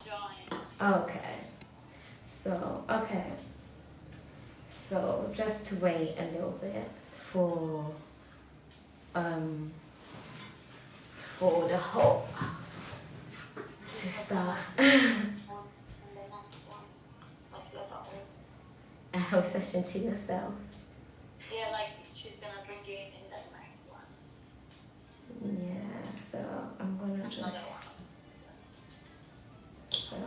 join. Okay. So just to wait a little bit for the whole to start. A whole session to yourself. Yeah, like she's gonna bring you in that next one. Yeah, so I'm gonna just another one. So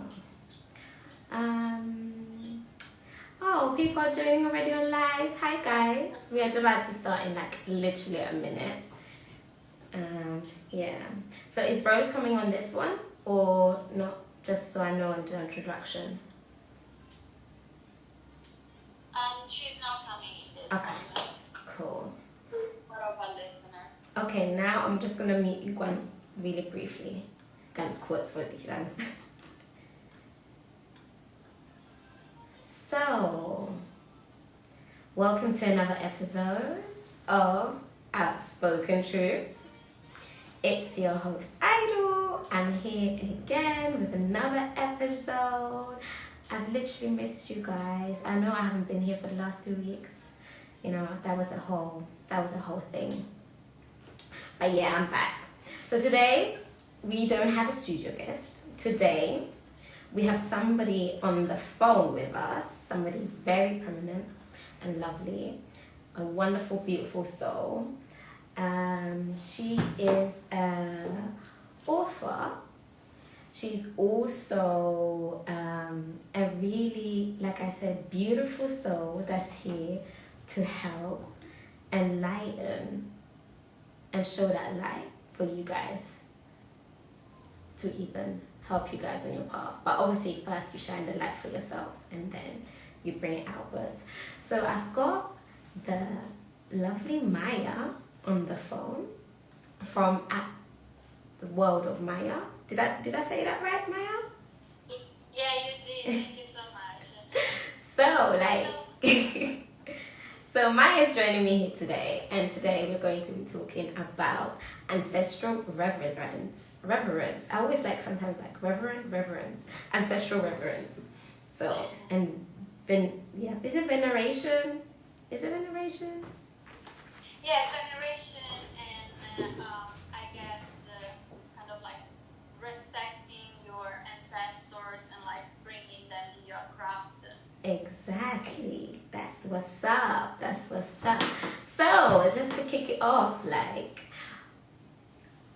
oh, people are joining already on live. Hi guys. We are about to start in like literally a minute. Yeah. So is Rose coming on this one or not? Just so I know in the introduction. She's not coming in this one. Cool. What about listener? Okay, now I'm just gonna meet you guys really briefly. Ganz kurz wollte ich sagen. So, welcome to another episode of Outspoken Truths. It's your host Idol. I'm here again with another episode. I've literally missed you guys. I know I haven't been here for the last 2 weeks. You know, that was a whole thing. But yeah, I'm back. So today we don't have a studio guest. Today we have somebody on the phone with us, somebody very prominent and lovely, a wonderful, beautiful soul. She is an author. She's also a really, like I said, beautiful soul that's here to help, enlighten, and show that light for you guys to even help you guys on your path. But obviously first you shine the light for yourself and then you bring it outwards. So I've got the lovely Maia on the phone from At the World of Maia. Did I say that right, Maia? Yeah, you did. Thank you so much. So Maia is joining me here today, and today we're going to be talking about ancestral reverence. I always like sometimes like reverence, ancestral reverence. So and is it veneration? Is it veneration? Yeah, veneration and I guess the kind of like respecting your ancestors and like bringing them in your craft. Exactly. That's what's up. So just to kick it off, like,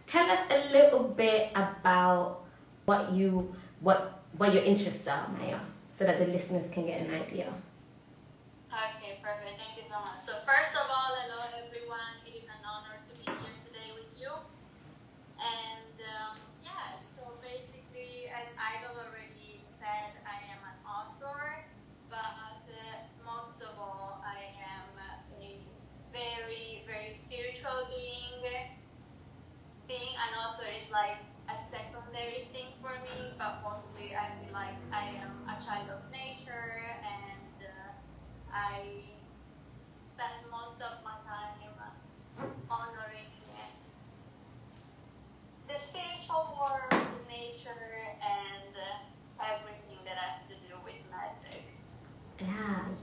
tell us a little bit about what your interests are, Maia, so that the listeners can get an idea. Okay, perfect. Thank you so much. So first of all, hello everyone. It is an honor to be here today with you. And so basically, as Idol already said, I am an author, but most of all, I am a very, very spiritual being. Being an author is like a secondary thing for me, but mostly I feel like I am a child of nature, and I spend most of my time honoring the spiritual world, nature, and everything that has to do with magic.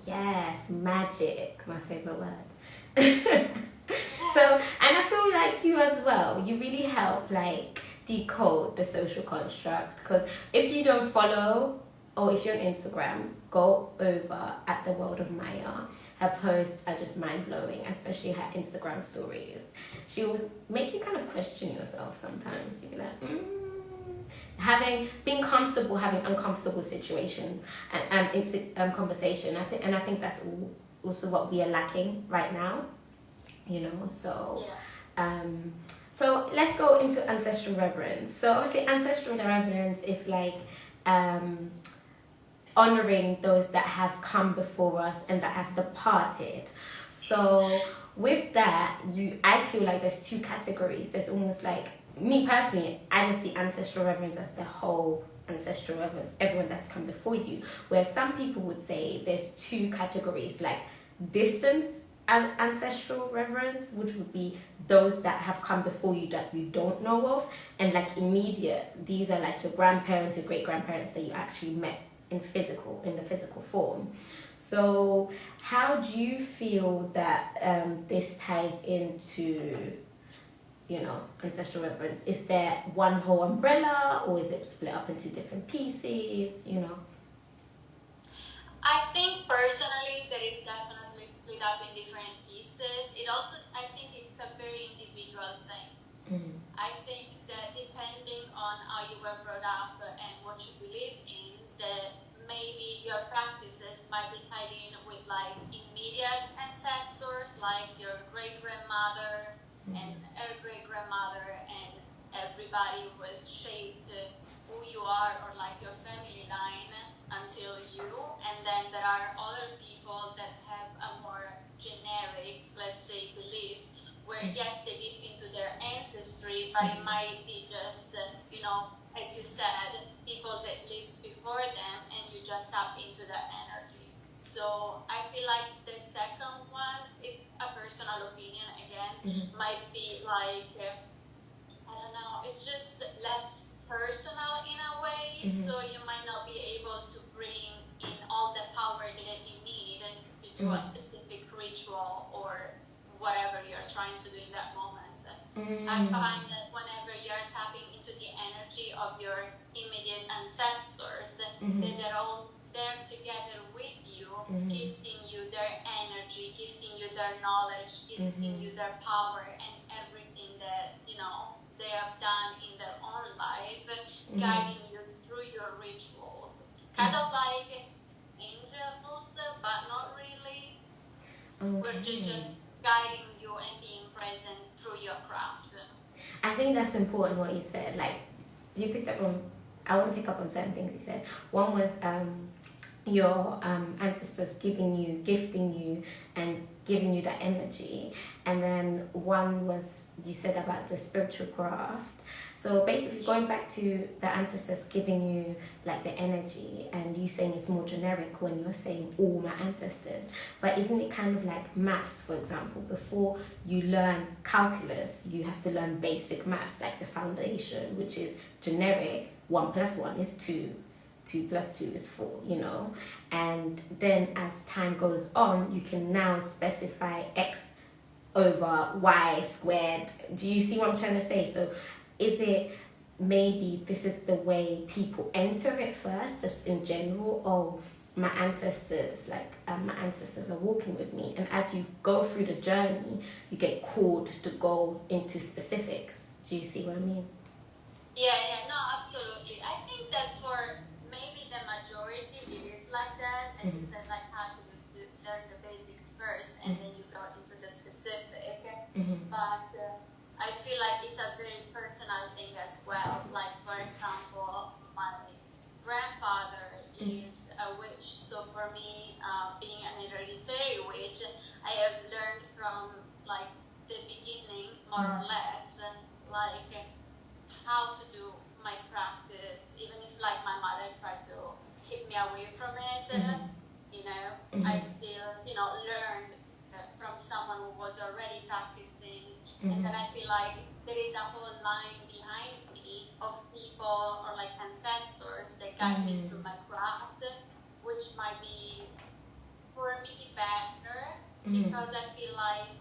Yes, magic, my favorite word. So, and I feel like you as well, you really help like decode the social construct, because if you don't follow, or if you're on Instagram, go over at the World of Maia. Her posts are just mind-blowing, especially her Instagram stories. She will make you kind of question yourself sometimes. You'll be like, being comfortable having uncomfortable situations and conversation. I think that's also what we are lacking right now. You know, so Yeah. So let's go into ancestral reverence. So obviously ancestral reverence is like honoring those that have come before us and that have departed. So with that, I feel like there's two categories. There's almost like, me personally, I just see ancestral reverence as the whole ancestral reverence, everyone that's come before you. Where some people would say there's two categories, like distance ancestral reverence, which would be those that have come before you that you don't know of, and like immediate, these are like your grandparents, your great grandparents that you actually met in the physical form. So how do you feel that this ties into, you know, ancestral reverence? Is there one whole umbrella, or is it split up into different pieces, you know? I think personally that it's definitely split up in different pieces. It also, I think it's a very individual thing. Mm. I think that depending on how you were brought up and what you believe in, that maybe your practices might be tied in with like immediate ancestors, like your great grandmother and her great grandmother, and everybody was shaped who you are, or like your family line until you. And then there are other people that have a more generic, let's say, belief, where yes, they dip into their ancestry, but it might be just, you know, as you said, people that lived before them, and you just tap into that energy. So I feel like the second one, it's a personal opinion again, might be like, I don't know, it's just less personal in a way, so you might not be able to bring in all the power that you need to do a specific ritual or whatever you're trying to do in that moment. I find that whenever you're tapping into the energy of your immediate ancestors, that they're all there together with you, gifting you their energy, gifting you their knowledge, gifting you their power and everything that, you know, they have done in their own life, guiding you through your rituals. Kind of like angels, but not really. We're just guiding you and being present through your craft. I think that's important what you said. Like, you picked up on, I want to pick up on certain things you said. One was your ancestors gifting you and giving you that energy. And then one was, you said about the spiritual craft. So basically going back to the ancestors giving you like the energy, and you saying it's more generic when you're saying all my ancestors, but isn't it kind of like maths, for example? Before you learn calculus, you have to learn basic maths, like the foundation, which is generic. 1 + 1 is 2. 2 + 2 is 4, you know. And then as time goes on, you can now specify x over y squared. Do you see what I'm trying to say? So is it maybe this is the way people enter it first, just in general? Oh, my ancestors are walking with me. And as you go through the journey, you get called to go into specifics. Do you see what I mean? Yeah, no, absolutely. I think that for maybe the majority, it is like that. As you said, like how to learn the basics first, and then you go into the specific. But I feel like it's a very personal thing as well. Like, for example, my grandfather is a witch. So for me, being an hereditary witch, I have learned from like the beginning, more or less, like how to do my practice, even if like my mother tried to keep me away from it, you know, I still, you know, learned from someone who was already practicing, and then I feel like there is a whole line behind me of people or like ancestors that guide me through my craft, which might be for me better, because I feel like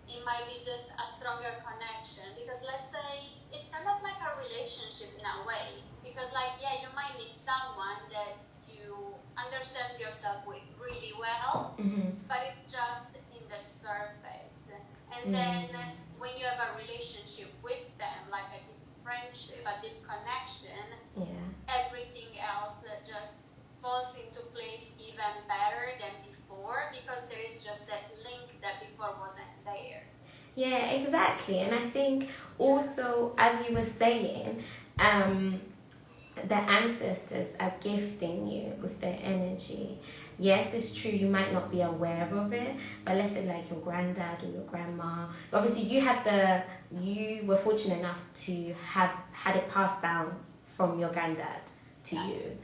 it might be just a stronger connection. Because let's say it's kind of like a relationship in a way, because like, yeah, you might meet someone that you understand yourself with really well, but it's just in the surface. And then when you have a relationship with them, like a deep friendship, a deep connection, everything else that just falls into place even better than before, because there is just that link that before wasn't there. Yeah, exactly. And I think also, as you were saying, the ancestors are gifting you with their energy. Yes, it's true, you might not be aware of it, but let's say like your granddad or your grandma, obviously you were fortunate enough to have had it passed down from your granddad to you.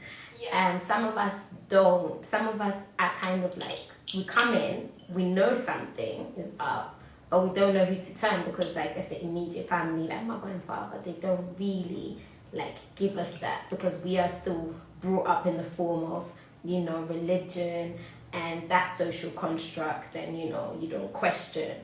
And some of us don't. Some of us are kind of like we come in, we know something is up, but we don't know who to turn because, like, it's the immediate family, like mother and father, they don't really like give us that because we are still brought up in the form of, you know, religion and that social construct, and you know, you don't question.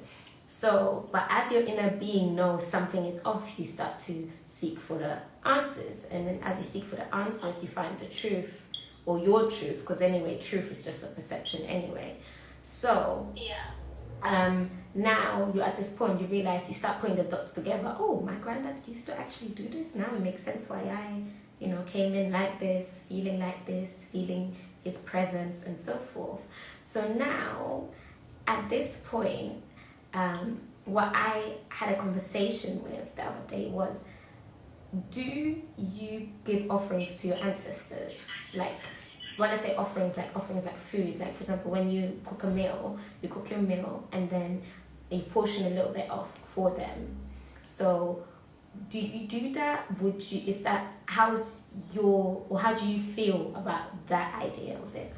So, but as your inner being knows something is off, you start to seek for the answers, and then as you seek for the answers, you find the truth, or your truth, because anyway, truth is just a perception anyway. So now you're at this point, you realize, you start putting the dots together. Oh, my granddad used to actually do this. Now it makes sense why I, you know, came in like this, feeling his presence and so forth. So now at this point, what I had a conversation with the other day was, do you give offerings to your ancestors? Like, when I say offerings like food, like for example, when you cook a meal, you cook your meal and then you portion a little bit off for them. So do you do that? How do you feel about that idea of it?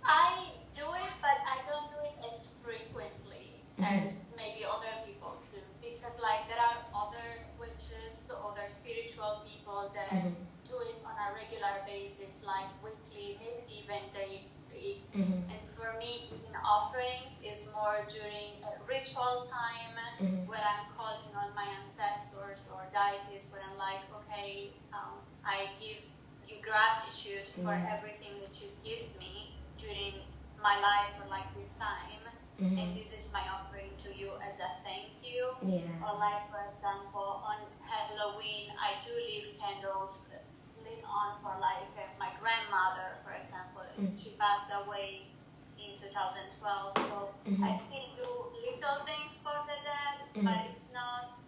I do it, but I don't do it as frequently as maybe other people do, because like there are other witches, other spiritual people that do it on a regular basis, like weekly, maybe even daily. And for me, giving offerings is more during a ritual time when I'm calling on my ancestors or deities, when I'm like, okay, I give you gratitude for everything that you give me during my life or like this time, and this is my offering to you as a thank you. Or like, for example, on Halloween, I do leave candles lit on for like my grandmother, for example. She passed away in 2012, so I still do little things for the dead, but it's not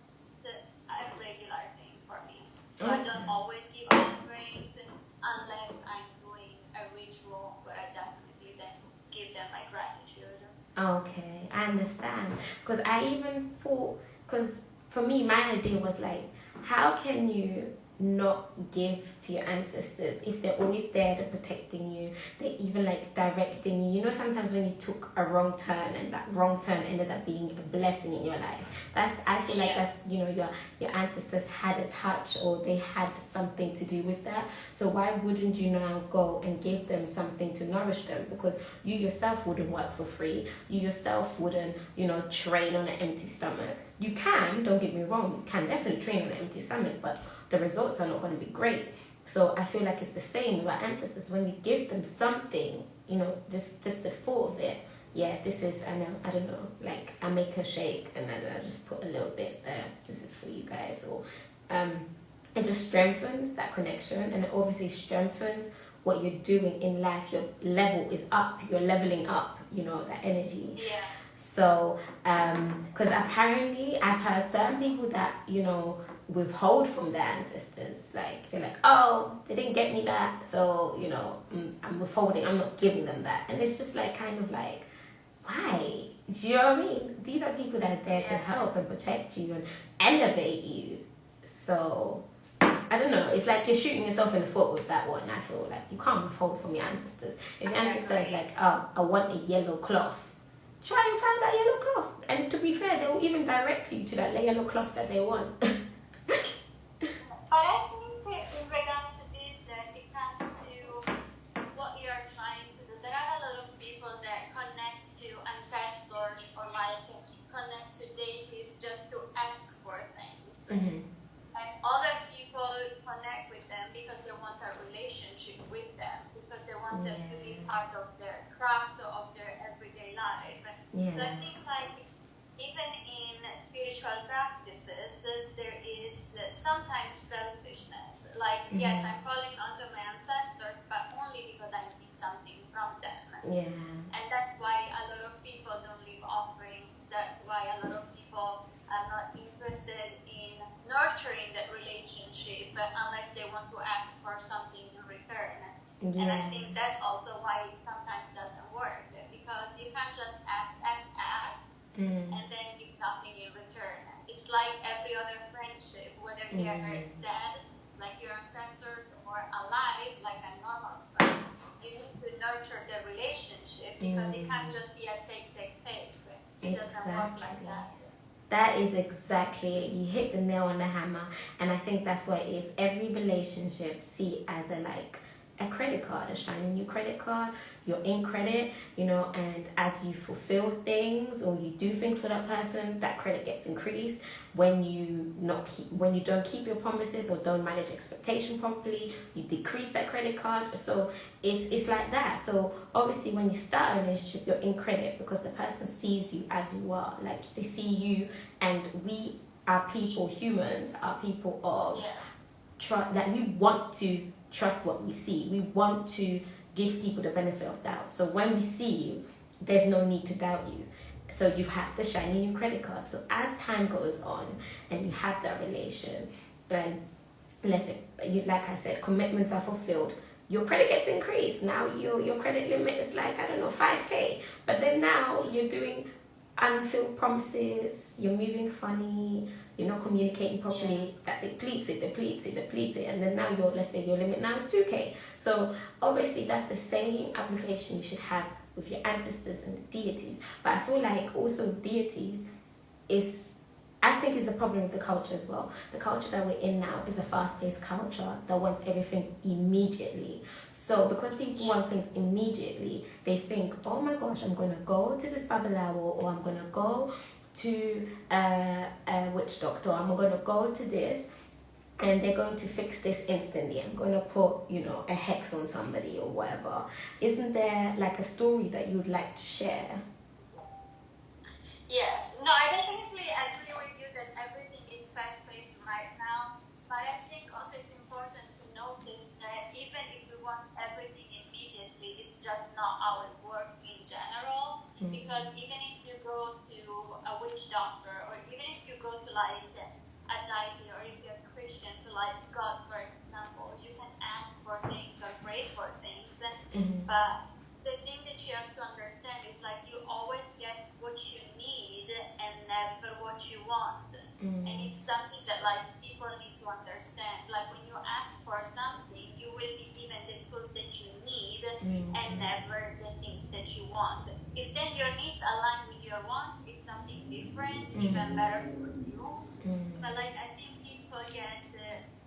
a regular thing for me. So I don't always give offerings unless I'm doing a ritual where I definitely then give them my gratitude. Okay, I understand. Because I even thought, because for me, my idea was like, how can you not give to your ancestors if they're always there, they're protecting you, they're even like directing you. You know, sometimes when you took a wrong turn and that wrong turn ended up being a blessing in your life, I feel like that's, you know, your ancestors had a touch, or they had something to do with that. So why wouldn't you now go and give them something to nourish them? Because you yourself wouldn't work for free, you yourself wouldn't, you know, train on an empty stomach. You can, don't get me wrong, you can definitely train on an empty stomach, but the results are not going to be great. So I feel like it's the same with our ancestors. When we give them something, you know, just the thought of it, this is, I don't know, like I make a shake and then I just put a little bit there, this is for you guys, or it just strengthens that connection, and it obviously strengthens what you're doing in life. Your level is up, you're leveling up, you know, that energy. So because apparently I've heard certain people that, you know, withhold from their ancestors, like they're like, oh, they didn't get me that, so, you know, I'm withholding, I'm not giving them that. And it's just like, kind of like, why? Do you know what I mean? These are people that are there to help and protect you and elevate you. So I don't know, it's like you're shooting yourself in the foot with that one. I feel like you can't withhold from your ancestors. If your ancestor is like, oh, I want a yellow cloth, try and find that yellow cloth. And to be fair, they will even direct you to that yellow cloth that they want. But I think in regard to this, that it comes to what you're trying to do. There are a lot of people that connect to ancestors or like connect to deities just to ask for things. And other people connect with them because they want a relationship with them, because they want them to be part of their craft, of their everyday life. So I think like even in spiritual practices, there is sometimes selfishness. Like, yes, I'm calling onto my ancestors, but only because I need something from them. And that's why a lot of people don't leave offerings. That's why a lot of people are not interested in nurturing that relationship unless they want to ask for something in return. And I think that's also why it sometimes doesn't work, because you can't just ask, and then give nothing in return. It's like every other friendship, whether they are dead, like your ancestors, or alive, like a normal friend. You need to nurture the relationship, because it can't just be a take. It doesn't work like that. That is exactly it. You hit the nail on the hammer, and I think that's what it is. Every relationship, see as a credit card, a shiny new credit card. You're in credit, and as you fulfill things or you do things for that person, that credit gets increased. When you don't keep your promises or don't manage expectation properly, you decrease that credit card. So it's like that. So obviously, when you start a relationship, you're in credit because the person sees you as you are. Like, they see you, and we are people. Humans are people of trust. That we want to trust what we see. We want to give people the benefit of doubt. So when we see you, there's no need to doubt you. So you have the shiny new credit card. So as time goes on and you have that relation, and like I said, commitments are fulfilled, your credit gets increased. Now your credit limit is like, I don't know, 5K. But then now you're doing unfilled promises, you're moving funny, you're not communicating properly, that depletes it, and then now let's say your limit now is 2K. So obviously that's the same application you should have with your ancestors and the deities. But I feel like also deities I think is the problem with the culture as well. The culture that we're in now is a fast-paced culture that wants everything immediately. So because people want things immediately, they think, oh my gosh, I'm going to go to this babalawo, or I'm going to go to a witch doctor, I'm going to go to this, and they're going to fix this instantly. I'm going to put, a hex on somebody or whatever. Isn't there like a story that you would like to share? Yes. No, I definitely agree with you that everything is fast-paced right now. But I think also it's important to notice that even if we want everything immediately, it's just not how it works in general. Mm-hmm. Because even if you go to a witch doctor, or even if you go to like a deity, or if you're Christian, to like God, for example, you can ask for things or pray for things. Mm-hmm. But the thing that you have to understand is like you always get what you need and never what you want. Mm. And it's something that like people need to understand. Like when you ask for something, you will be given the tools that you need and never the things that you want. If then your needs align with your wants, it's something different, even better for you. But like I think people get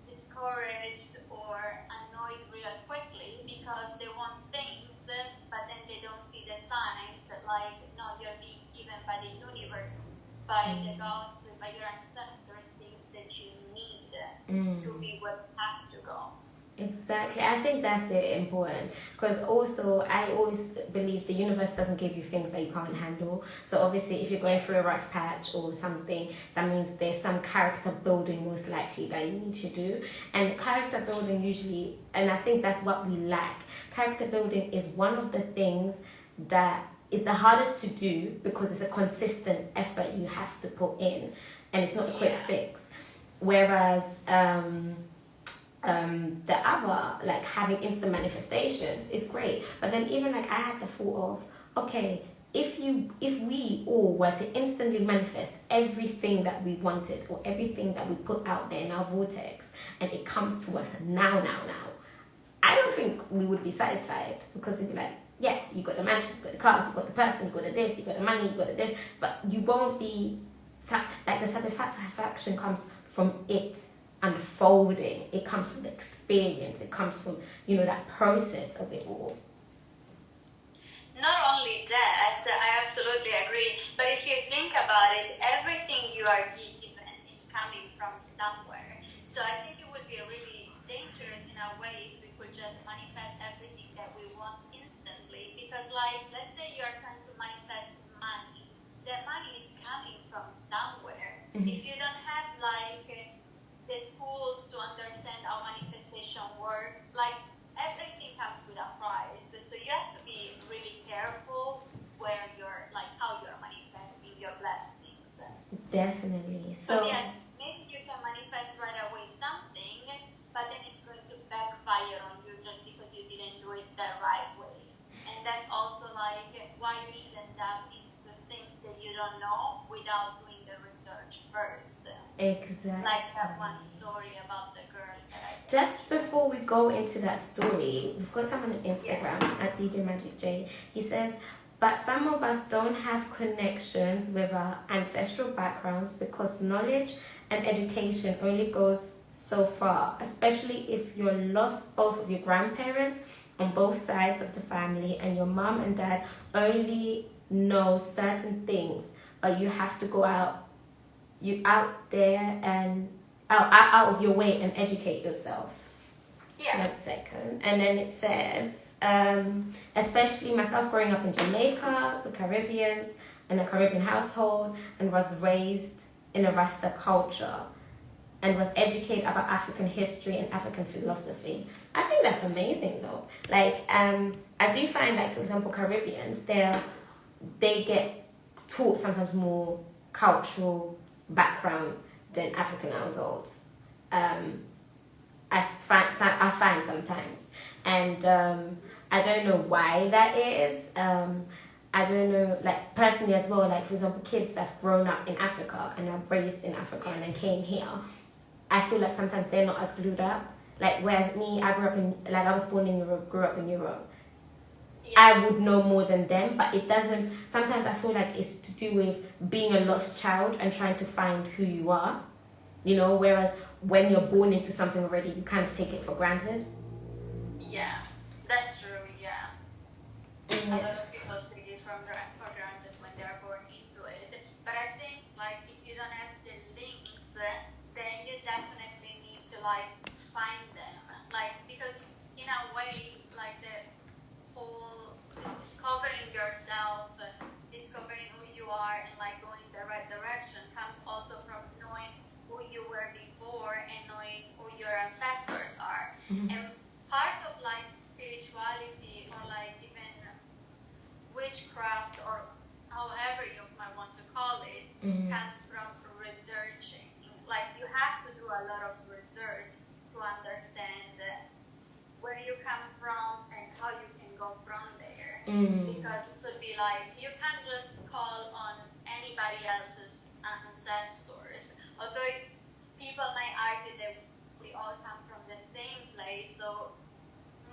discouraged or annoyed real quickly because they want things, but then they don't see the signs that like, no, you're being given by the universe, by the gods, by your ancestors, things that you need to be where you have to go. Exactly. I think that's important, because also I always believe the universe doesn't give you things that you can't handle. So obviously if you're going through a rough patch or something, that means there's some character building most likely that you need to do. And character building usually, and I think that's what we lack. Character building is one of the things that is the hardest to do, because it's a consistent effort you have to put in, and it's not a quick fix. Whereas the other, like having instant manifestations, is great. But then even like I had the thought of, okay, if we all were to instantly manifest everything that we wanted, or everything that we put out there in our vortex, and it comes to us now, I don't think we would be satisfied, because it'd be like, yeah, you got the mansion, you got the cars, you got the person, you got the this, you got the money, you got the this, but you won't be, like the satisfaction comes from it unfolding. It comes from the experience. It comes from, that process of it all. Not only that, I absolutely agree, but if you think about it, everything you are given is coming from somewhere. So I think it would be really dangerous in a way if we could just manifest everything that we want instantly, because like, let's say you're trying to manifest money. That money is coming from somewhere. Mm-hmm. If you don't have like the tools to understand how manifestation works, like everything comes with a price. So you have to be really careful where you're, like how you're manifesting your blessings. Definitely. So yes, maybe you can manifest right away something, but then it's going to backfire on you just because you didn't do it the right way. And that's also like why you shouldn't dive into things that you don't know without doing the research first. Exactly. Like that one story about the girl that I just before we go into that story, we've got someone on Instagram at DJ Magic J. He says, but some of us don't have connections with our ancestral backgrounds because knowledge and education only goes so far, especially if you're lost both of your grandparents on both sides of the family and your mom and dad only know certain things, but you have to go out there and out of your way and educate yourself. Yeah. 1 second. And then it says, especially myself growing up in Jamaica, the Caribbeans, in a Caribbean household, and was raised in a Rasta culture, and was educated about African history and African philosophy. I think that's amazing though. Like, I do find, like, for example, Caribbeans, they get taught sometimes more cultural background than African households. I find sometimes. And I don't know why that is. I don't know, like, personally as well, like, for example, kids that have grown up in Africa and are raised in Africa and then came here, I feel like sometimes they're not as glued up. Like, whereas me, I was born in Europe, grew up in Europe. Yeah. I would know more than them, but it doesn't, sometimes I feel like it's to do with being a lost child and trying to find who you are, you know, whereas when you're born into something already, you kind of take it for granted. Yeah, that's true, yeah. A lot of people take it for granted when they're born into it, but I think, like, if you don't have the links, then you definitely need to, like, find them, like, because in a way, like, the whole discovering yourself, discovering who you are, and, like, going the right direction comes also from knowing who you were before and knowing who your ancestors are. Mm-hmm. And part of, like, spirituality, or, like, even witchcraft, or however you might want to call it, comes from researching. Like, you have to do a lot of research to understand where you come from and how you can go from there. Because it could be like, you can't just call on anybody else's ancestors. Although people may argue that we all come from the same place, so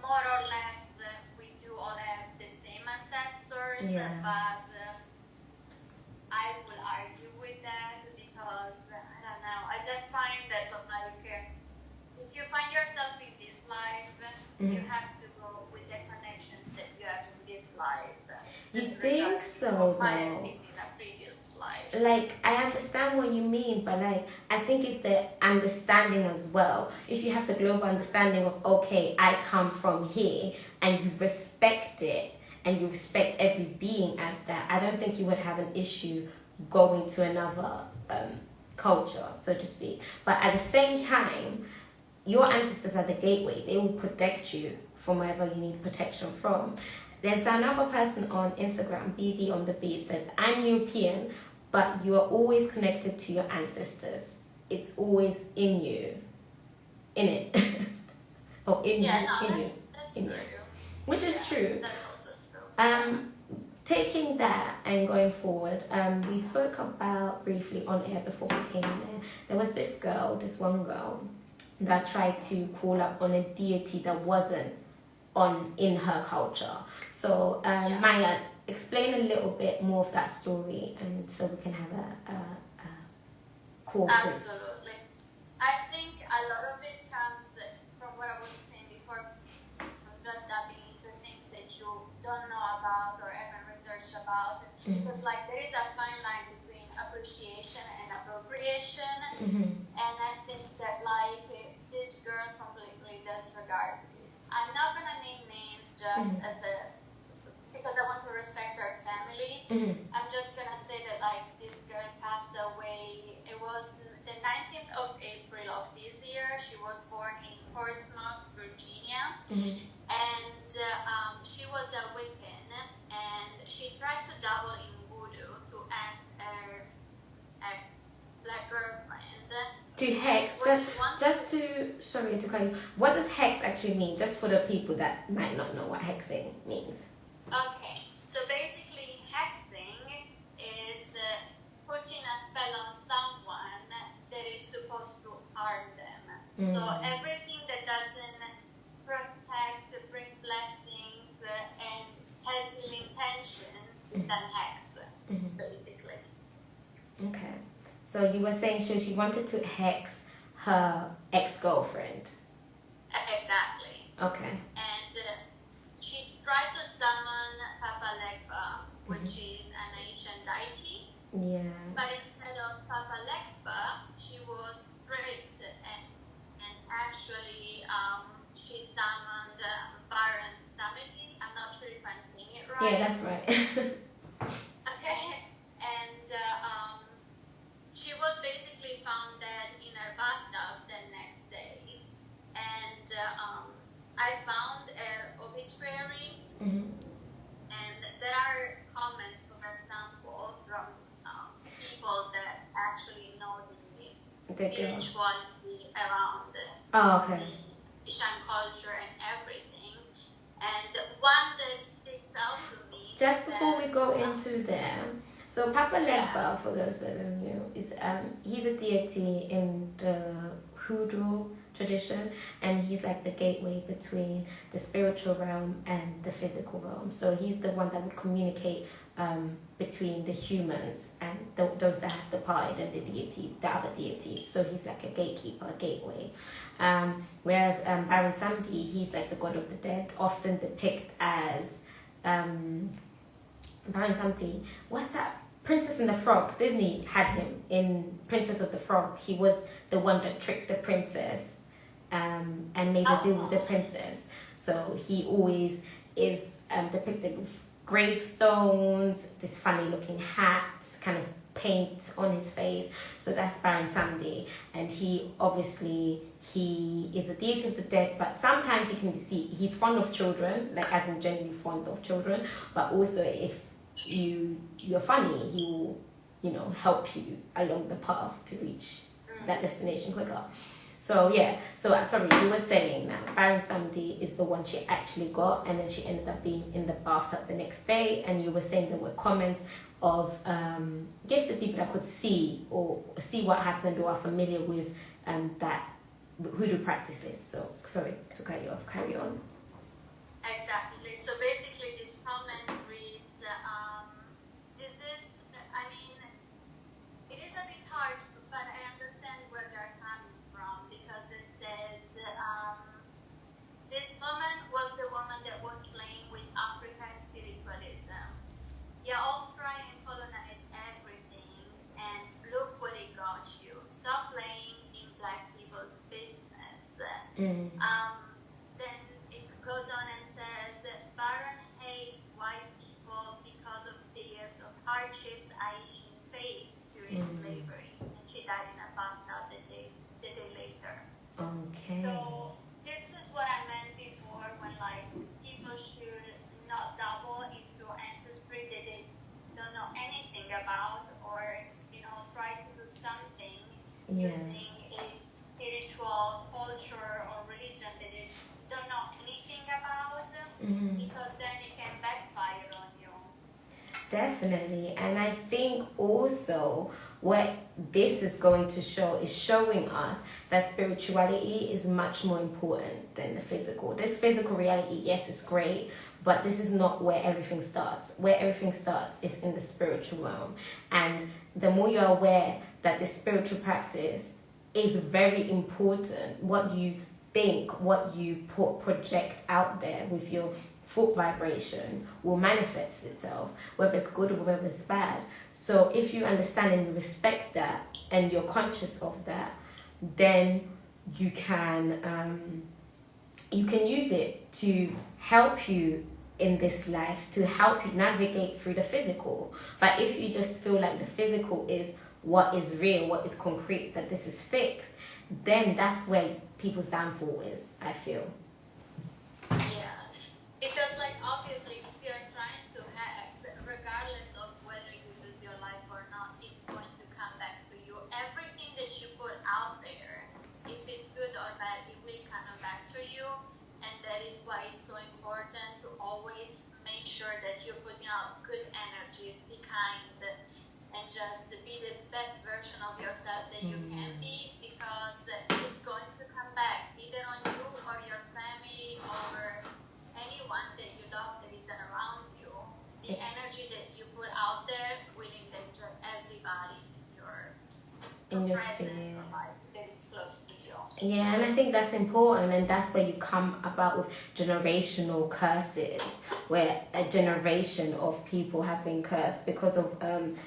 more or less we do all have the same ancestors, but I will argue with that because, I don't know, I just find that, like, if you find yourself in this life, you have to go with the connections that you have in this life. You think so, though? Like, I understand what you mean, but, like, I think it's the understanding as well. If you have the global understanding of, okay, I come from here, and you respect it, and you respect every being as that, I don't think you would have an issue going to another culture, so to speak. But at the same time, your ancestors are the gateway. They will protect you from wherever you need protection from. There's another person on Instagram, BB on the Beat, says, I'm European, but you are always connected to your ancestors. It's always in you. In it. Or in you. In you. That's in true. You. Which is true. That's also true. Taking that and going forward, we spoke about briefly on air before we came in there. There was this one girl, that tried to call up on a deity that wasn't in her culture. So, Maia, explain a little bit more of that story, and so we can have a call. Absolutely. I think a lot of it comes from what I was saying before, from just diving into things that you don't know about or haven't researched about. Because, like, there is a fine line between appreciation and appropriation. And I think that, like, this girl completely disregarded it. I'm not gonna name names just because I want to respect her family. I'm just gonna say that, like, this girl passed away. It was the 19th of April of this year. She was born in Portsmouth, Virginia, and she was a Wiccan, and she tried to dabble in voodoo to act her black girlfriend. To hex, sorry to cut you. What does hex actually mean? Just for the people that might not know what hexing means. Okay, so basically hexing is putting a spell on someone that is supposed to harm them. So everything that So you were saying she wanted to hex her ex-girlfriend. Exactly. Okay. And she tried to summon Papa Legba, which is an ancient deity. Yes. But instead of Papa Legba, she was strict and actually she summoned Baron Samedi. I'm not sure if I'm saying it right. Yeah, that's right. Okay. And she was basically found dead in her bathtub the next day. And I found an obituary, and there are comments, for example, from people that actually know the spirituality around the Ishan culture and everything. And one that sticks out to me. Just before we go into them, so Papa Legba, for those that don't know, is he's a deity in the Hoodoo tradition, and he's like the gateway between the spiritual realm and the physical realm. So he's the one that would communicate between the humans and those that have departed and the deities, the other deities. So he's like a gatekeeper, a gateway. Whereas Baron Samedi, he's like the god of the dead, often depicted as Baron Samedi. What's that? Princess and the Frog. Disney had him in Princess of the Frog. He was the one that tricked the princess and made a deal with the princess. So he always is depicted with gravestones, this funny looking hat, kind of paint on his face. So that's Baron Samedi. And he is a deity of the dead, but sometimes he can see he's fond of children, like as in genuinely fond of children, but also if you're funny, he will, help you along the path to reach that destination quicker. So sorry, you were saying that Baron Samedi is the one she actually got, and then she ended up being in the bathtub the next day, and you were saying there were comments of gifted people that could see what happened or are familiar with that hoodoo practices. So sorry to cut you off, carry on. Exactly. So basically this comment reads, it is a bit hard, but I understand where they're coming from, because it says, this woman was the woman that was playing with African spiritualism. You all try and colonize everything, and look what it got you. Stop playing in black people's business. Then it goes on and says that Baron hates white people because of the years of hardships Aishin faced during slavery, and she died in a bathtub the day later. Okay. So this is what I meant before, when people should not dabble into ancestry that they don't know anything about, or try to do something using a spiritual culture or religion that they don't know anything about, because then it can backfire on you. Definitely. And I think also what this is going to show is showing us that spirituality is much more important than the physical. This physical reality, yes, is great, but this is not where everything starts. Where everything starts is in the spiritual realm. And the more you're aware that this spiritual practice is very important, what you think, what you project out there with your thought vibrations will manifest itself, whether it's good or whether it's bad. So if you understand and you respect that and you're conscious of that, then you can use it to help you in this life, to help you navigate through the physical. But if you just feel like the physical is what is real, what is concrete, that this is fixed, then that's where people's downfall is, I feel. Yeah, because obviously if you're trying to hack, regardless of whether you lose your life or not, it's going to come back to you. Everything that you put out there, if it's good or bad, it will come back to you. And that is why it's so important to always make sure that you're putting out good energies, be kind, and just be the best version of yourself that you can be, because it's going to come back either on you or your family or anyone that you love that isn't around you. The energy that you put out there will endanger everybody in your in your present sphere. or like that is close to you. Yeah, and I think that's important, and that's where you come about with generational curses, where a generation of people have been cursed because of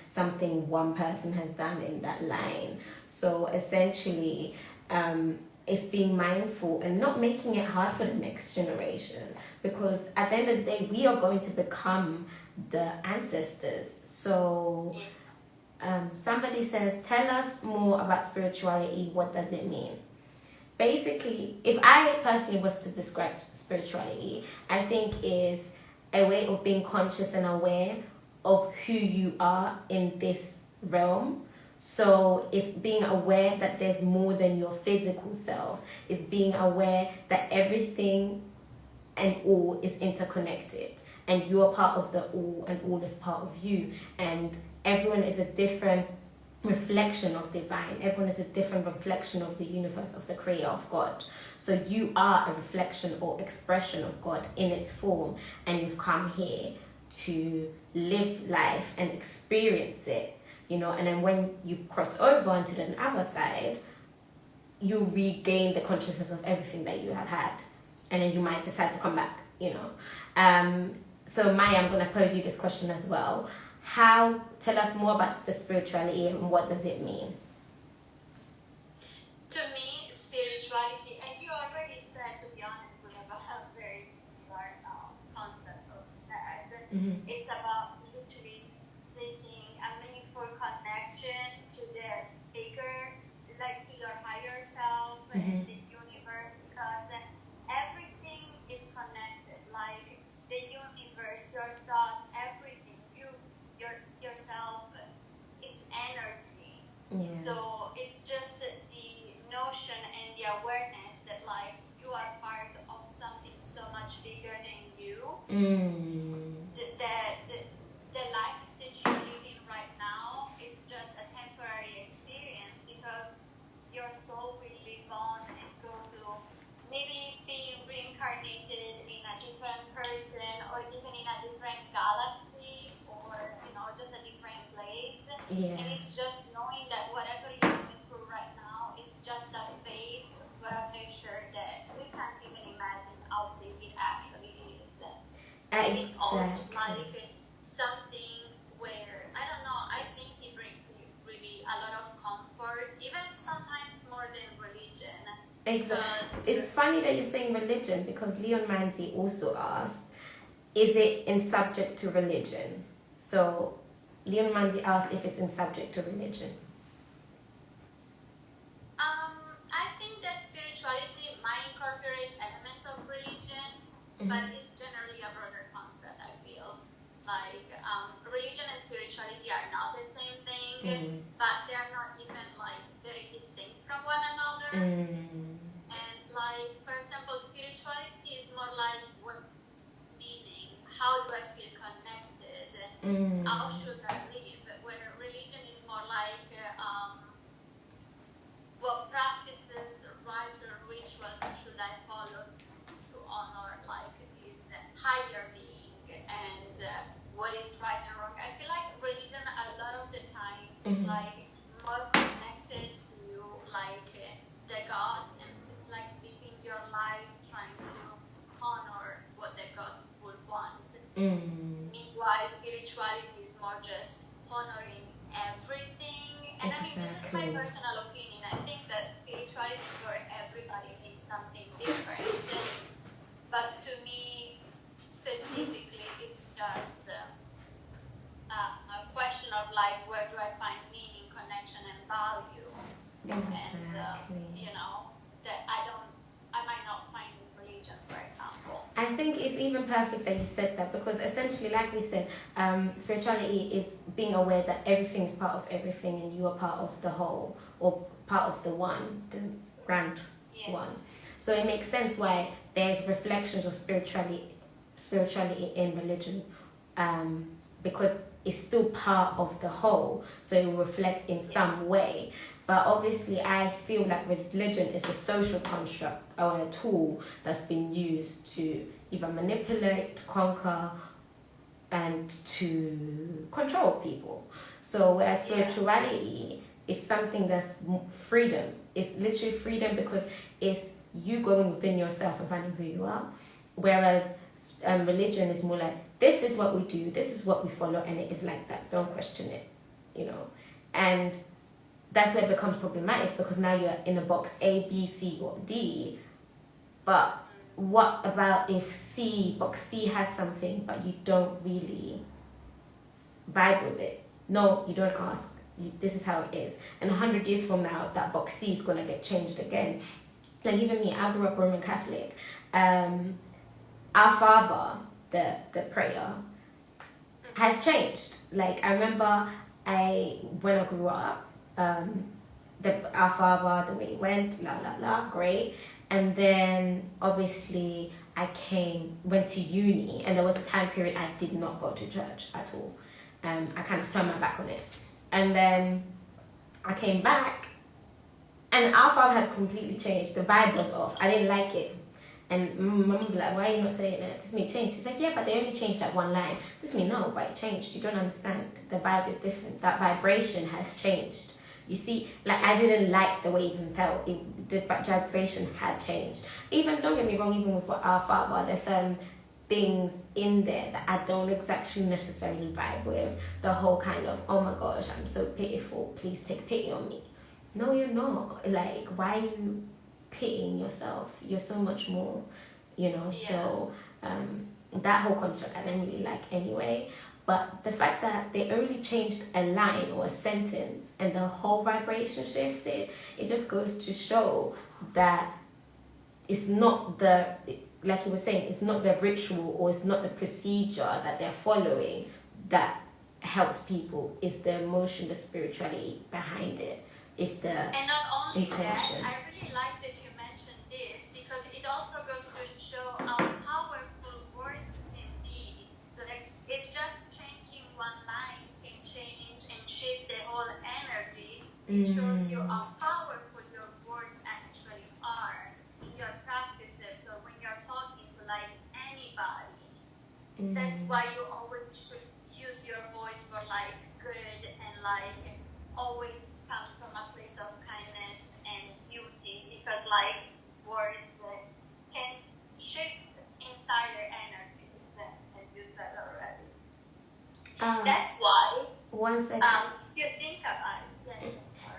something one person has done in that line. So essentially, it's being mindful and not making it hard for the next generation, because at the end of the day, we are going to become the ancestors. So somebody says, tell us more about spirituality. What does it mean? Basically, if I personally was to describe spirituality, I think is a way of being conscious and aware of who you are in this realm. So it's being aware that there's more than your physical self. It's being aware that everything and all is interconnected, and you are part of the all, and all is part of you, and everyone is a different reflection of divine. Everyone is a different reflection of the universe, of the creator, of God. So you are a reflection or expression of God in its form, and you've come here to live life and experience it, you know. And then when you cross over onto the other side, you regain the consciousness of everything that you have had, and then you might decide to come back, you know. So Maya, I'm going to pose you this question as well. Tell us more about the spirituality, and what does it mean? To me, spirituality, as you already said, to be honest, we have a very similar concept of that. Mm-hmm. It's about literally taking a meaningful connection to the bigger, like to your higher self and the universe, because everything is connected. Like the universe, your thought, everything, yourself is energy. Yeah. So it's just the notion and the awareness that like you are part of something so much bigger than you. The life that you're living right now is just a temporary experience, because your soul will live on and go to maybe being reincarnated in a different person, or even in a different galaxy, or just a different place. Yeah. And it's just knowing that whatever you're going through right now is just a phase, but a picture that we can't even imagine how big it actually is. And it's also like something where, I don't know, I think it brings me really a lot of comfort, even sometimes more than religion. Exactly. It's funny that you're saying religion, because Leon Manzi also asked, is it in subject to religion? So Leon Manzi asked if it's in subject to religion. I think that spirituality might incorporate elements of religion, but it's generally a broader concept, I feel. Like, religion and spirituality are not the same thing, but they're not even, like, very distinct from one another. And, like, for example, spirituality is more like what meaning, how do I feel connected, how should I live, where religion is more like what practices, rites, or rituals should I follow to honor like this higher being, and what is right and wrong. I feel like religion a lot of the time is like more connected to like the God, and it's like living your life trying to honor what the God would want. Meanwhile, spirituality is more just honoring everything. And I mean, this is my personal opinion. I think that spirituality for everybody means something different. But to me, specifically, it's just a question of like, where do I find meaning, connection, and value? Exactly. And that I might not find in religion, for example. I think it's even perfect that you said that, because essentially, like we said, spirituality is being aware that everything is part of everything, and you are part of the whole, or part of the one, the grand one. So it makes sense why there's reflections of spirituality in religion, because it's still part of the whole, so it will reflect in some way. But obviously, I feel like religion is a social construct or a tool that's been used to either manipulate, to conquer, and to control people. So whereas spirituality is something that's freedom. It's literally freedom because it's you going within yourself and finding who you are. Whereas religion is more like, this is what we do, this is what we follow, and it is like that. Don't question it, you know. And that's where it becomes problematic, because now you're in a box A, B, C, or D. But what about if box C has something, but you don't really vibe with it? No, you don't ask. This is how it is. And 100 years from now, that box C is going to get changed again. Like even me, I grew up Roman Catholic. Our Father, the prayer, has changed. Like I remember when I grew up, Our Father, the way it went, la la la, great. And then obviously I went to uni, and there was a time period I did not go to church at all. I kind of turned my back on it. And then I came back, and Our Father had completely changed. The vibe was off. I didn't like it. And Mum would be like, why are you not saying it? This me changed. She's like, yeah, but they only changed that one line. This me, no, but it changed. You don't understand. The vibe is different. That vibration has changed. You see, like I didn't like the way it even felt. The vibration had changed. Even, don't get me wrong, even with Our Father, there's some things in there that I don't exactly necessarily vibe with. The whole kind of, oh my gosh, I'm so pitiful, please take pity on me. No, you're not. Like, why are you pitying yourself? You're so much more, you know. Yeah. So that whole construct I don't really like anyway. But the fact that they only changed a line or a sentence and the whole vibration shifted, it just goes to show that it's not like you were saying, it's not the ritual or it's not the procedure that they're following that helps people. It's the emotion, the spirituality behind it. It's the And not only intention. that, I really like that you mentioned this, because it also goes to show how powerful words can be. Like, if just changing one line can change and shift the whole energy, it shows you how powerful your words actually are in your practices. So when you're talking to like anybody, that's why you always should use your voice for like good and like always come from a place of kindness and beauty, because like words can shift entire energy, as you said already. That's why one second. You think about it. Yeah.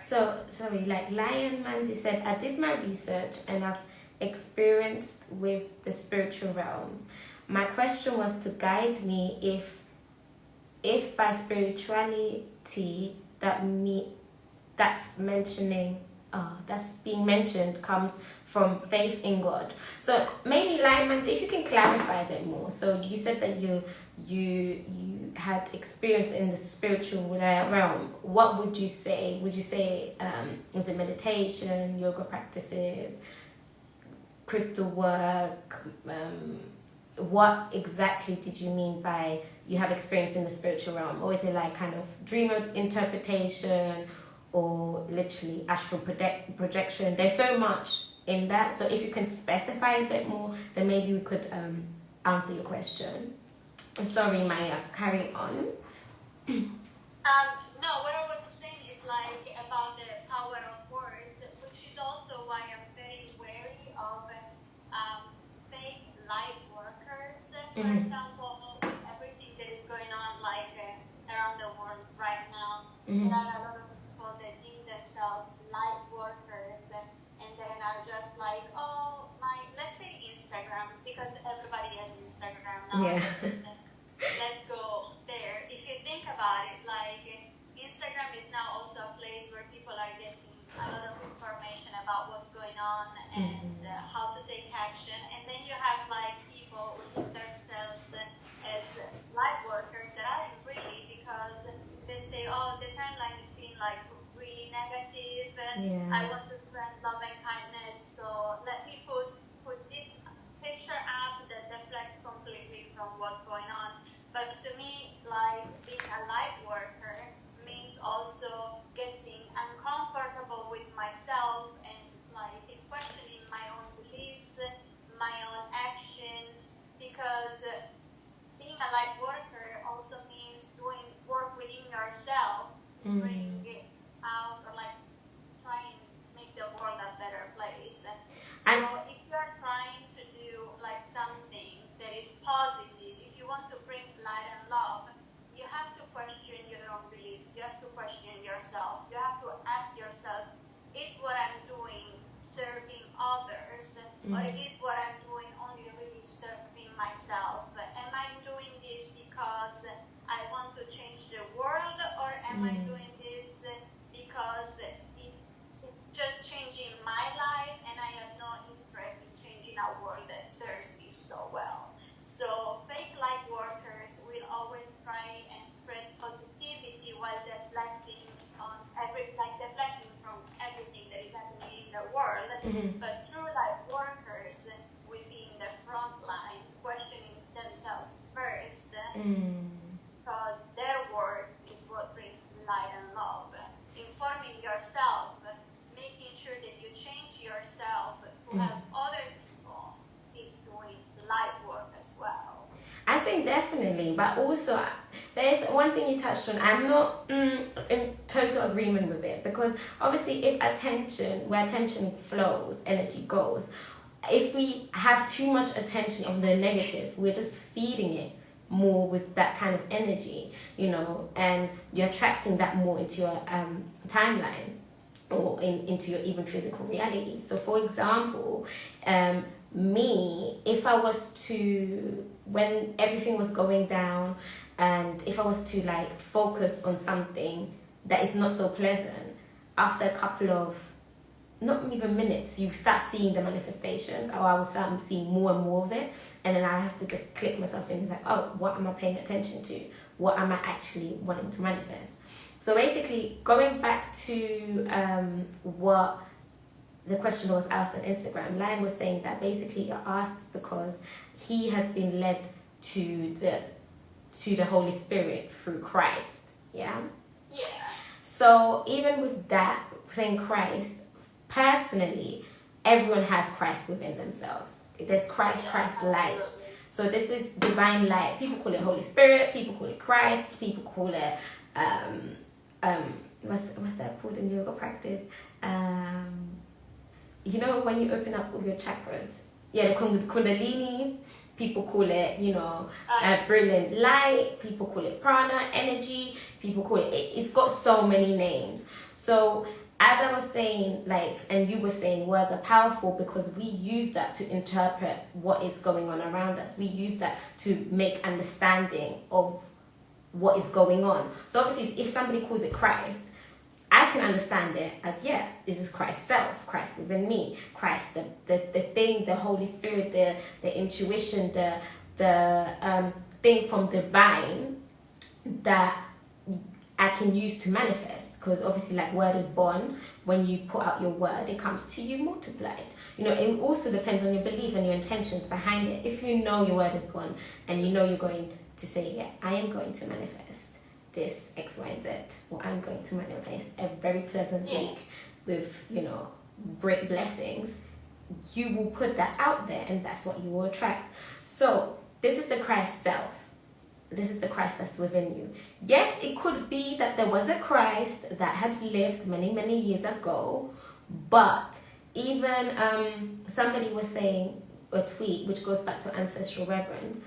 So sorry, like Lion Manzi said, I did my research and I've experienced with the spiritual realm. My question was to guide me if by spirituality that's being mentioned comes from faith in God. So maybe Lion Manzi, if you can clarify a bit more. So you said that you had experience in the spiritual realm. What would you say? Would you say was it meditation, yoga practices, crystal work? What exactly did you mean by you have experience in the spiritual realm? Or is it like kind of dream interpretation or literally astral projection? There's so much in that. So if you can specify a bit more, then maybe we could answer your question. Sorry, Maia, carry on. No, what I was saying is like about the power of words, which is also why I'm very wary of fake light workers. For example, everything that is going on like around the world right now, there are a lot of people that deem themselves light workers and then are just like, oh, let's say Instagram, because everybody has Instagram now. Yeah. Let's go there. If you think about it, like Instagram is now also a place where people are getting a lot of information about what's going on and how to take action. And then you have like people who think themselves as light workers that aren't really, because they say, oh, the timeline is being like really negative and I want to spread love and kindness, so let me put this picture up that reflects completely from what's going on. But to me, like being a light worker means also getting uncomfortable with myself and like questioning my own beliefs, my own action, because being a light worker also means doing work within yourself, bring it out or like is. So if you are trying to do like something that is positive, if you want to bring light and love, you have to question your own beliefs. You have to question yourself. You have to ask yourself, is what I'm doing serving others, or is what I'm doing only really serving myself? Am I doing this because I want to change the world, or am I doing this because it's just changing my life and I have no interest in changing a world that serves me so well? So fake light workers will always try and spread positivity while deflecting from everything that is happening in the world. But true light workers will be in the front line, questioning themselves first, because their work is what brings light and love. Informing yourself, making sure that you change yourself to help other people is doing light work as well. I think definitely, but also there's one thing you touched on. I'm not in total agreement with it, because obviously where attention flows, energy goes. If we have too much attention of the negative, we're just feeding it more with that kind of energy, and you're attracting that more into your timeline or into your even physical reality. So for example, me, if I was to, when everything was going down, and if I was to like focus on something that is not so pleasant, after a couple of, not even minutes, you start seeing the manifestations, or I will start seeing more and more of it, and then I have to just click myself in. It's like, oh, what am I paying attention to? What am I actually wanting to manifest? So basically, going back to what the question was asked on Instagram, Lion was saying that basically you're asked because he has been led to the Holy Spirit through Christ. Yeah. So even with that, saying Christ, personally, everyone has Christ within themselves. There's Christ light. So this is divine light. People call it Holy Spirit. People call it Christ. People call it what's that called in yoga practice? When you open up all your chakras. Yeah, the Kundalini. People call it, brilliant light. People call it prana, energy. People call it, it's got so many names. So as I was saying, and you were saying, words are powerful because we use that to interpret what is going on around us. We use that to make understanding of what is going on. So obviously, if somebody calls it Christ, I can understand it as, this is Christ's self, Christ within me, Christ, the thing, the Holy Spirit, the intuition, the thing from divine that I can use to manifest. Because obviously, word is born. When you put out your word, it comes to you multiplied. It also depends on your belief and your intentions behind it. If you know your word is born and you're going to say, I am going to manifest this X, Y, Z, or I'm going to manifest a very pleasant week with, great blessings, you will put that out there, and that's what you will attract. So this is the Christ self. This is the Christ that's within you. Yes, it could be that there was a Christ that has lived many, many years ago, but even somebody was saying a tweet, which goes back to ancestral reverence,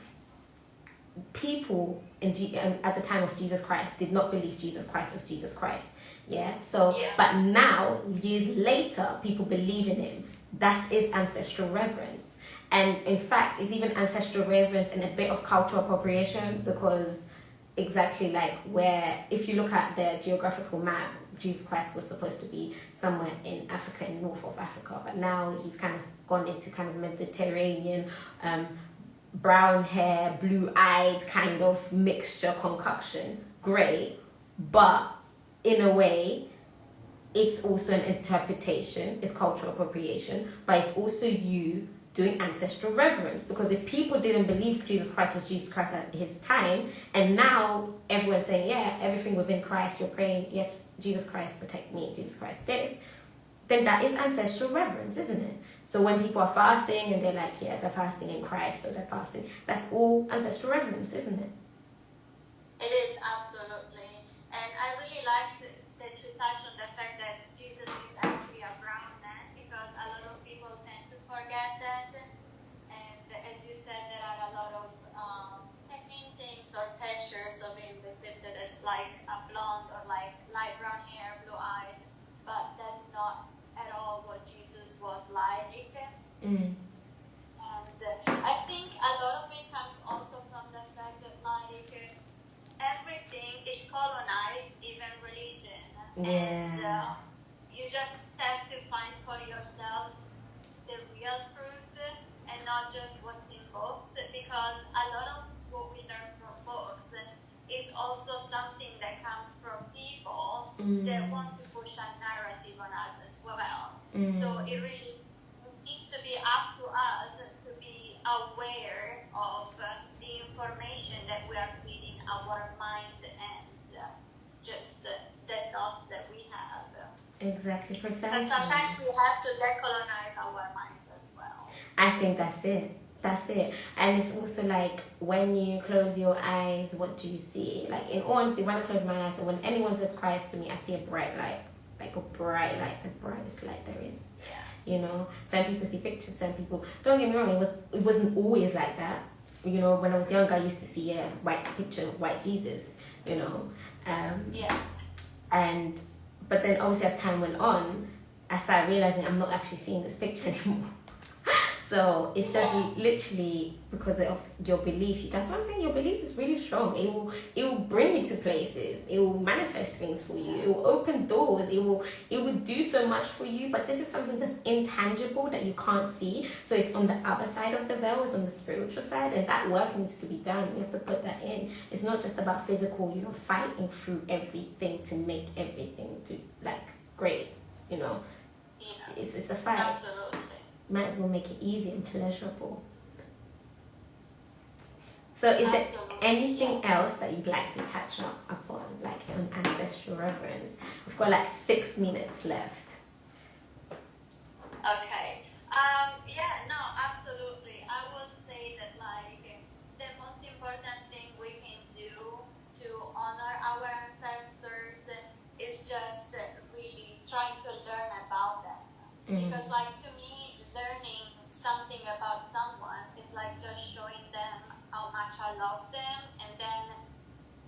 people at the time of Jesus Christ did not believe Jesus Christ was Jesus Christ. But now, years later, people believe in him. That is ancestral reverence. And in fact, it's even ancestral reverence and a bit of cultural appropriation, because exactly where, if you look at the geographical map, Jesus Christ was supposed to be somewhere in Africa, in north of Africa, but now he's kind of gone into kind of Mediterranean, brown hair, blue eyes kind of mixture concoction. Great, but in a way, it's also an interpretation, it's cultural appropriation, but it's also you doing ancestral reverence. Because if people didn't believe Jesus Christ was Jesus Christ at his time, and now everyone's saying, everything within Christ, you're praying, yes, Jesus Christ protect me, Jesus Christ this, then that is ancestral reverence, isn't it? So when people are fasting and they're like, they're fasting in Christ, or they're fasting, that's all ancestral reverence, isn't it? It is, absolutely. And I really like that you touched on the fact that Jesus is actually a brown man, because a lot of people get that. And as you said, there are a lot of paintings or pictures of him depicted as like a blonde or like light brown hair, blue eyes, but that's not at all what Jesus was like. Mm. And I think a lot of it comes also from the fact that like everything is colonized, even religion. And you just have to find for yourself the real truth and not just what's in books, because a lot of what we learn from books is also something that comes from people that want to push a narrative on us as well. So it really needs to be up to us to be aware of the information that we are feeding our mind and just the thoughts that we have. Exactly, precisely. Because sometimes we have to decolonize our minds as well. I think that's it. That's it. And it's also like when you close your eyes, what do you see? Like in honesty, when I close my eyes, or when anyone says Christ to me, I see a bright light. Like a bright light, the brightest light there is. Yeah. You know, some people see pictures, some people, don't get me wrong, it wasn't always like that. You know, when I was younger, I used to see a white picture of white Jesus, you know. But then obviously as time went on, I started realizing I'm not actually seeing this picture anymore. So it's just literally because of your belief. That's what I'm saying. Your belief is really strong. It will bring you to places. It will manifest things for you. It will open doors. It will do so much for you. But this is something that's intangible that you can't see. So it's on the other side of the veil. It's on the spiritual side, and that work needs to be done. You have to put that in. It's not just about physical. You know, fighting through everything to make everything to like great. You know, it's a fight. Absolutely. Might as well make it easy and pleasurable. So is there anything else that you'd like to touch upon, like on ancestral reverence? We've got like 6 minutes left. Okay. No, absolutely. I would say that like the most important thing we can do to honor our ancestors is just really trying to learn about them. Because like to me, learning something about someone is like just showing them how much I love them, and then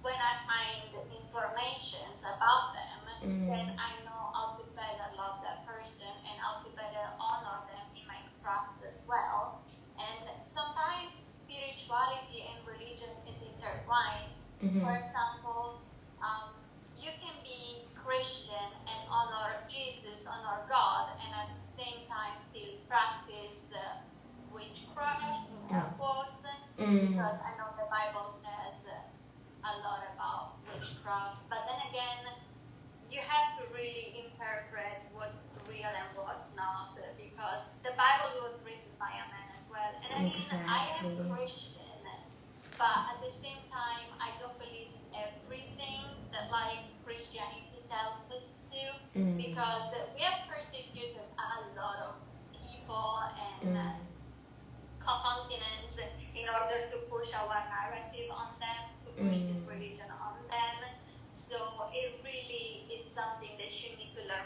when I find information about them, then I know how to better love that person and how to better honor them in my craft as well. And sometimes spirituality and religion is intertwined. For example, you can be Christian and honor Jesus, honor God, and at the same time still practice the witchcraft, because I know the Bible says a lot about witchcraft. But then again, you have to really interpret what's real and what's not, because the Bible was written by a man as well. And I mean, I am Christian, but at the same time, I don't believe in everything that like Christianity tells us to, because we have persecuted a lot of people and continents in order to push our narrative on them, to push this religion on them. So it really is something that you need to learn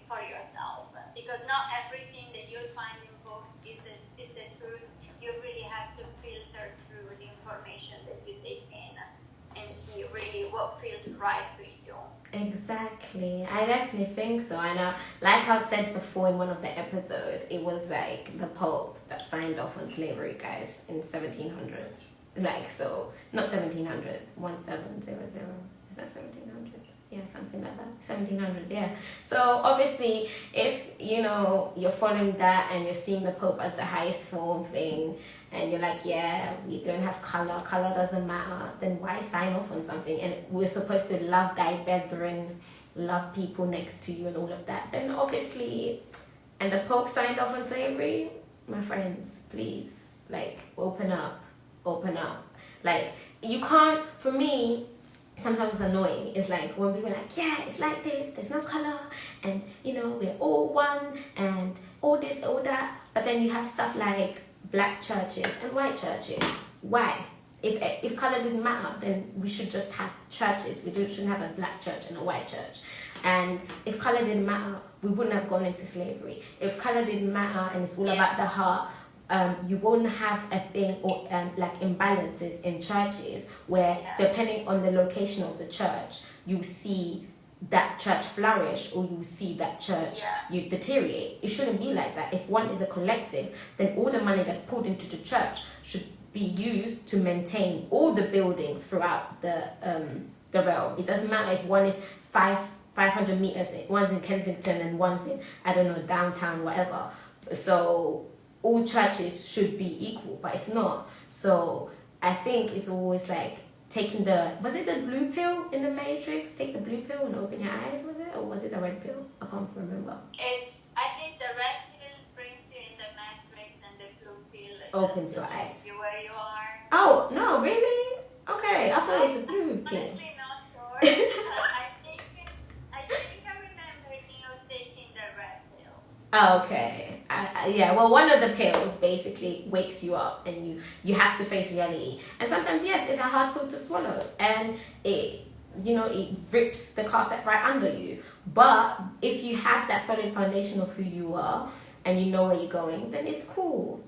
for yourself, because not everything that you'll find in books is the truth. You really have to filter through the information that you take in and see really what feels right for you. Exactly. I definitely think so. I know, like I said before in one of the episodes, it was like the Pope that signed off on slavery, guys, in 1700s. Like, so, not 1700, 1700. Is that 1700s? Yeah, something like that. 1700s, yeah. So, obviously, if, you know, you're following that and you're seeing the Pope as the highest form thing, and you're like, yeah, we don't have color doesn't matter, then why sign off on something? And we're supposed to love thy brethren, love people next to you and all of that. Then obviously, and the Pope signed off on slavery, my friends, please, like, open up. Like, you can't, for me, sometimes it's annoying. It's like when people are like, yeah, it's like this, there's no color, and, you know, we're all one, and all this, all that. But then you have stuff like black churches and white churches. Why? if color didn't matter, then we should just have churches. We shouldn't have a black church and a white church. And if color didn't matter, we wouldn't have gone into slavery. If color didn't matter and it's all about the heart, you won't have a thing or like imbalances in churches where depending on the location of the church, you see that church flourish or you see that church you deteriorate. It shouldn't be like that. If one is a collective, then all the money that's poured into the church should be used to maintain all the buildings throughout the realm. It doesn't matter if one is 500 meters, one's in Kensington and one's in, I don't know, downtown, whatever. So all churches should be equal, but it's not. So I think it's always like taking was it the blue pill in the Matrix? Take the blue pill and open your eyes, was it? Or was it the red pill? I can't remember. I think the red pill brings you in the Matrix and the blue pill opens your eyes. You where you are. Oh, no, really? Okay, I thought it was the blue pill. Honestly, not sure. I remember Neo taking the red pill. Oh, okay. Yeah, well, one of the pills basically wakes you up and you have to face reality. And sometimes, yes, it's a hard pill to swallow. And it rips the carpet right under you. But if you have that solid foundation of who you are and you know where you're going, then it's cool,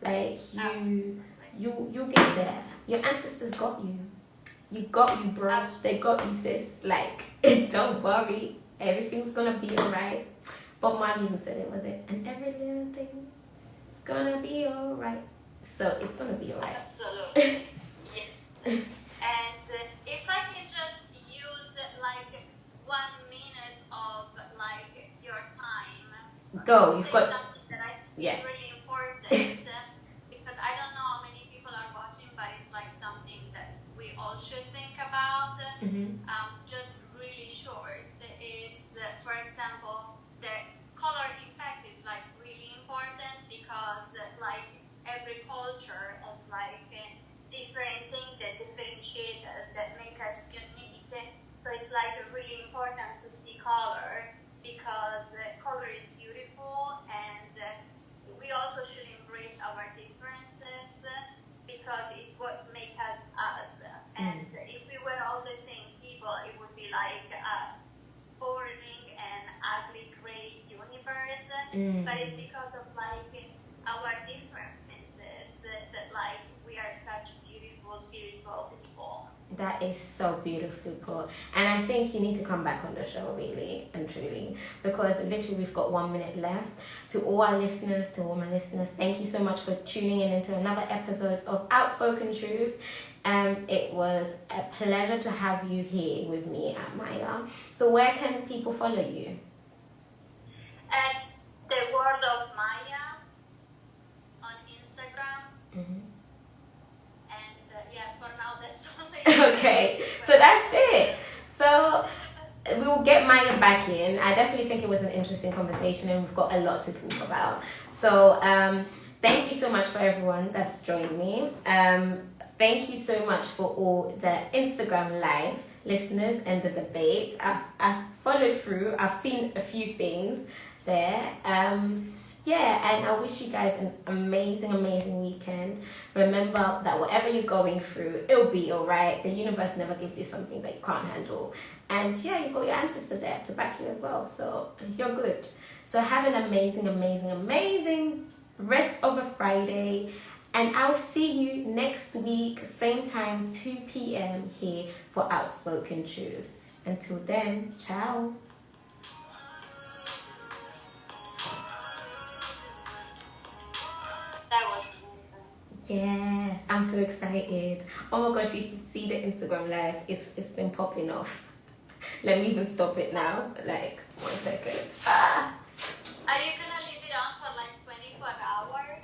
Like, you get there. Your ancestors got you. You got you, bro. They got you, sis. Like, don't worry. Everything's gonna be alright. Bob Marley even said it, was it? And every little thing is gonna be alright. So it's gonna be alright. Absolutely. And if I can just use like 1 minute of like your time. Go. You've got something that I think is really important because I don't know how many people are watching, but it's like something that we all should think about. Just really short. It's for example, the color impact is like really important because like every culture has like different things that differentiate us, that make us unique. So it's like really important to see color because color is beautiful, and we also should embrace our differences because it's what makes us us. And if we were all the same people, it would be like a boring and ugly gray universe. But it's because of like our differences that like we are such beautiful, spiritual people. That is so beautifully put. And I think you need to come back on the show, really and truly, because literally we've got 1 minute left. To all our listeners, to all my listeners, thank you so much for tuning in into another episode of Outspoken Truths. It was a pleasure to have you here with me at Maia. So where can people follow you? At the Word of Maia on Instagram. For now that's all. Okay, so that's it. So we will get Maia back in. I definitely think it was an interesting conversation and we've got a lot to talk about. So thank you so much for everyone that's joined me. Thank you so much for all the Instagram live listeners and the debates. I've followed through. I've seen a few things there. And I wish you guys an amazing, amazing weekend. Remember that whatever you're going through, it'll be alright. The universe never gives you something that you can't handle. And you've got your ancestor there to back you as well. So you're good. So have an amazing, amazing, amazing rest of a Friday. And I'll see you next week, same time, 2 p.m. here for Outspoken Truths. Until then, ciao. That was Yes, I'm so excited. Oh my gosh, you should see the Instagram live. It's been popping off. Let me even stop it now. Like, 1 second. Are you gonna leave it on for like 24 hours?